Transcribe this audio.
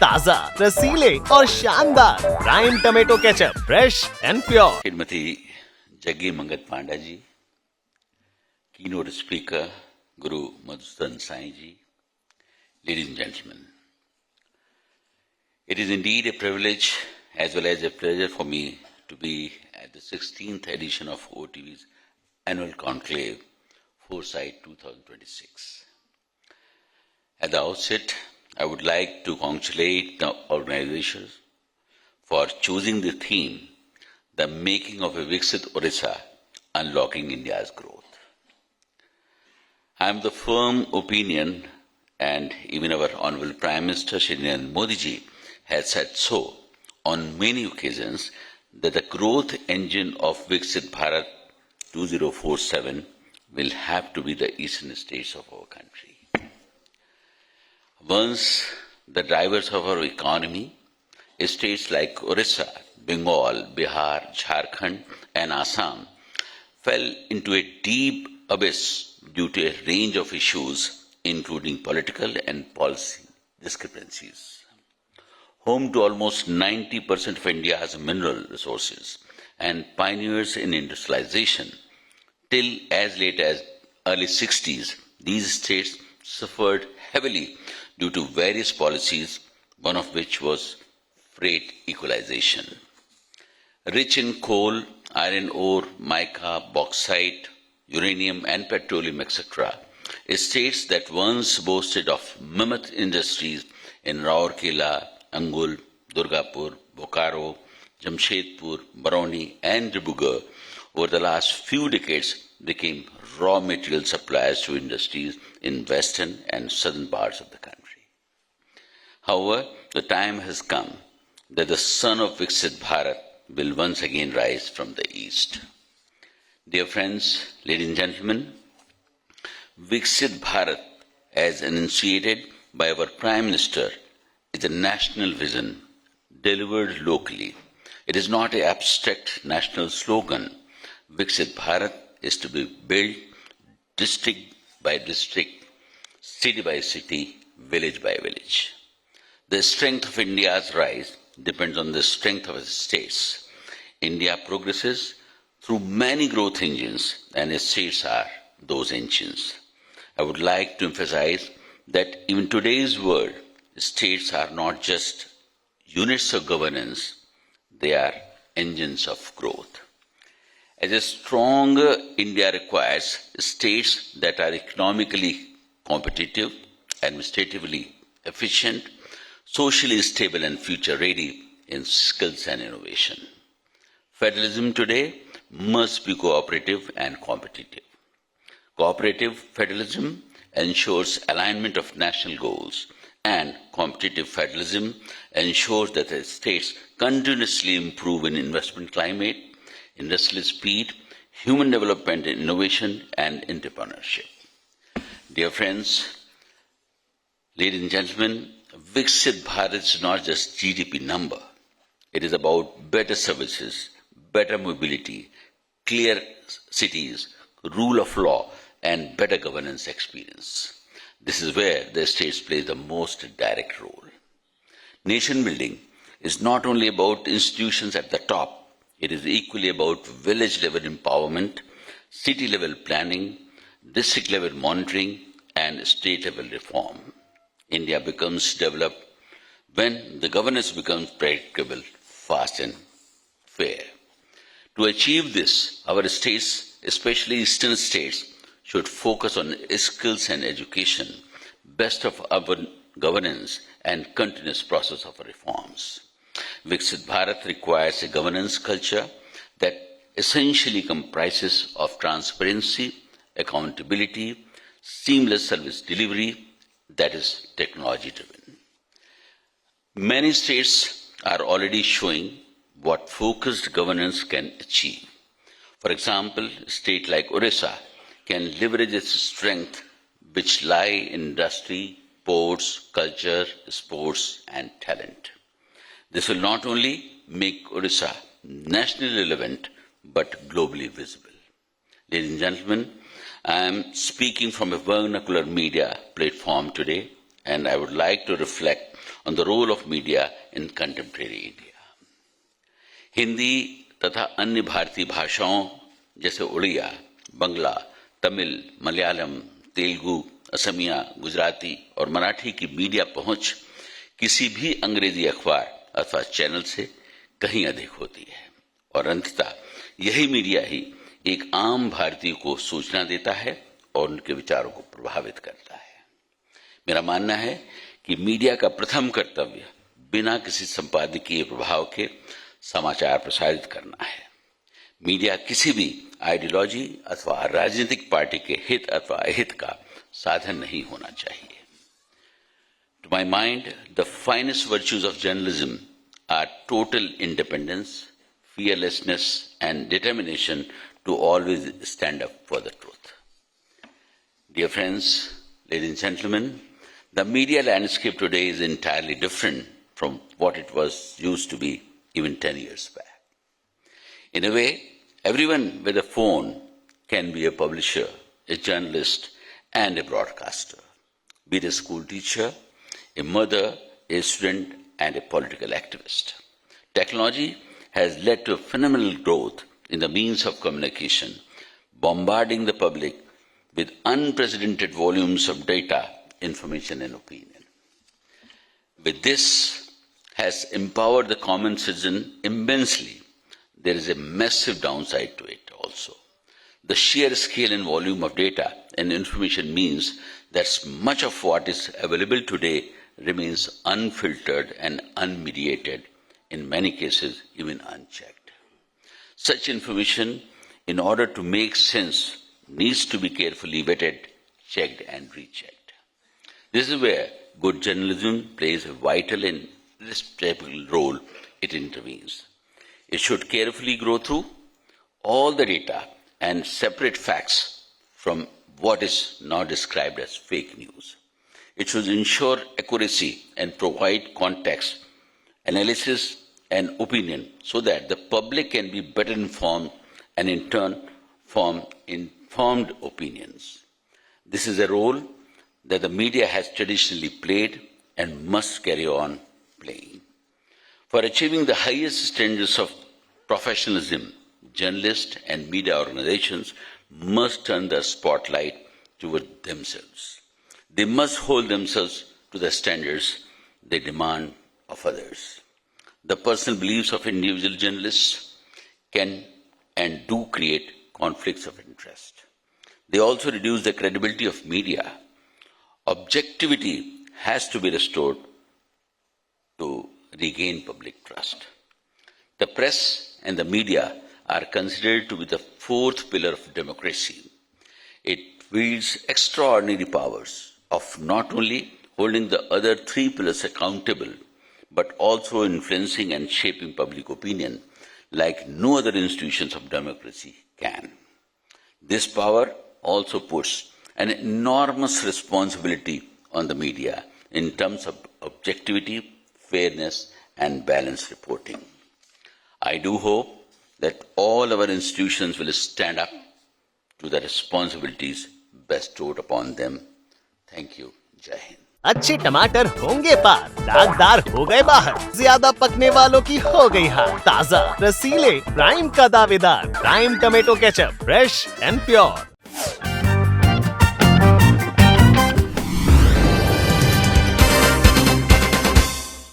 ताजा, रसीले और शानदार prime tomato ketchup, fresh and pure. Shrimati Jaggi Mangat Panda ji, keynote speaker Guru Madhusudan Sai ji, ladies and gentlemen, it is indeed a privilege as well as a pleasure for me to be at the 16th edition of OTV's annual conclave, Foresight 2026. At the outset, I would like to congratulate the organizers for choosing the theme, the making of a Viksit Orissa, unlocking India's growth. I am of the firm opinion, and even our Honorable Prime Minister Shri Narendra Modi ji has said so on many occasions, that the growth engine of Viksit Bharat 2047 will have to be the eastern states of our country. Once the drivers of our economy, states like Orissa, Bengal, Bihar, Jharkhand and Assam fell into a deep abyss due to a range of issues, including political and policy discrepancies. Home to almost 90% of India's mineral resources and pioneers in industrialization, till as late as early 60s, these states suffered heavily due to various policies, one of which was freight equalization. Rich in coal, iron ore, mica, bauxite, uranium and petroleum, etc., states that once boasted of mammoth industries in Rourkela, Angul, Durgapur, Bokaro, Jamshedpur, Barauni and Dibrugarh over the last few decades became raw material suppliers to industries in western and southern parts of the country. However, the time has come that the sun of Viksit Bharat will once again rise from the east. Dear friends, ladies and gentlemen, Viksit Bharat, as enunciated by our Prime Minister, is a national vision delivered locally. It is not an abstract national slogan. Viksit Bharat is to be built district by district, city by city, village by village. The strength of India's rise depends on the strength of its states. India progresses through many growth engines, and its states are those engines. I would like to emphasize that in today's world, states are not just units of governance, they are engines of growth. As a stronger India requires states that are economically competitive, administratively efficient, socially stable and future ready in skills and innovation. Federalism today must be cooperative and competitive. Cooperative federalism ensures alignment of national goals, and competitive federalism ensures that the states continuously improve in investment climate, industrial speed, human development, innovation and entrepreneurship. Dear friends, ladies and gentlemen, Viksit Bharat is not just GDP number. It is about better services, better mobility, clear cities, rule of law, and better governance experience. This is where the states play the most direct role. Nation building is not only about institutions at the top, it is equally about village-level empowerment, city-level planning, district-level monitoring, and state-level reform. India becomes developed when the governance becomes predictable, fast and fair. To achieve this, our states, especially eastern states, should focus on skills and education, best of our governance and continuous process of reforms. Viksit Bharat requires a governance culture that essentially comprises of transparency, accountability, seamless service delivery, that is technology-driven. Many states are already showing what focused governance can achieve. For example, a state like Orissa can leverage its strength which lie in industry, ports, culture, sports and talent. This will not only make Orissa nationally relevant but globally visible. Ladies and gentlemen, I am speaking from a vernacular media platform today, and I would like to reflect on the role of media in contemporary India. Hindi तथा अन्य भारतीय भाषाओं जैसे उड़िया, बंगला, तमिल, मलयालम, तेलुगु, असमिया, गुजराती और मराठी की media पहुंच किसी भी अंग्रेजी अखबार अथवा चैनल से कहीं अधिक होती है और अंततः यही मीडिया ही एक आम भारतीय को सूचना देता है और उनके विचारों को प्रभावित करता है। मेरा मानना है कि मीडिया का प्रथम कर्तव्य बिना किसी संपादकीय प्रभाव के समाचार प्रसारित करना है। मीडिया किसी भी आइडियोलॉजी अथवा राजनीतिक पार्टी के हित अथवा अहित का साधन नहीं होना चाहिए। To my mind, the finest virtues of journalism are total independence, fearlessness, and determination to always stand up for the truth. Dear friends, ladies and gentlemen, the media landscape today is entirely different from what it was used to be even 10 years back. In a way, everyone with a phone can be a publisher, a journalist, and a broadcaster, be it a school teacher, a mother, a student, and a political activist. Technology has led to a phenomenal growth in the means of communication, bombarding the public with unprecedented volumes of data, information, and opinion. With this has empowered the common citizen immensely. There is a massive downside to it also. The sheer scale and volume of data and information means that much of what is available today remains unfiltered and unmediated, in many cases even unchecked. Such information, in order to make sense, needs to be carefully vetted, checked and rechecked. This is where good journalism plays a vital and irreplaceable role. It intervenes. It should carefully go through all the data and separate facts from what is now described as fake news. It should ensure accuracy and provide context, analysis, and opinion so that the public can be better informed and in turn form informed opinions. This is a role that the media has traditionally played and must carry on playing. For achieving the highest standards of professionalism, journalists and media organizations must turn the spotlight toward themselves. They must hold themselves to the standards they demand of others. The personal beliefs of individual journalists can and do create conflicts of interest. They also reduce the credibility of media. Objectivity has to be restored to regain public trust. The press and the media are considered to be the fourth pillar of democracy. It wields extraordinary powers of not only holding the other three pillars accountable, but also influencing and shaping public opinion like no other institutions of democracy can. This power also puts an enormous responsibility on the media in terms of objectivity, fairness, and balanced reporting. I do hope that all our institutions will stand up to the responsibilities bestowed upon them. Thank you. Jai Hind. अच्छे टमाटर होंगे पार, दागदार हो गए बाहर, ज्यादा पकने वालों की हो गई हार। ताजा रसीले प्राइम का दावेदार prime tomato ketchup, fresh and pure.